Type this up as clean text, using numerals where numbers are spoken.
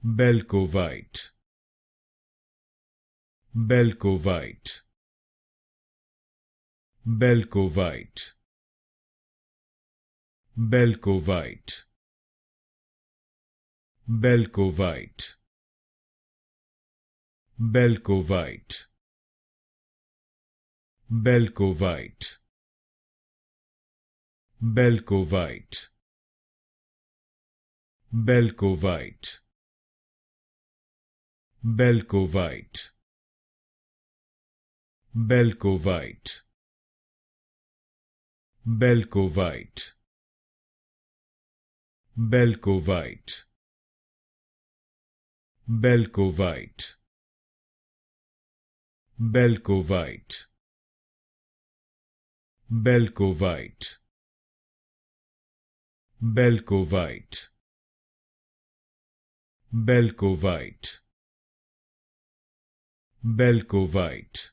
Belkovite, Belkovite, Belkovite, Belkovite, Belkovite, Belkovite, Belkovite, Belkovite, Belkovite, Belkovite, Belkovite, Belkovite, Belkovite, Belkovite, Belkovite, Belkovite, Belkovite, Belkovite, Belkovite,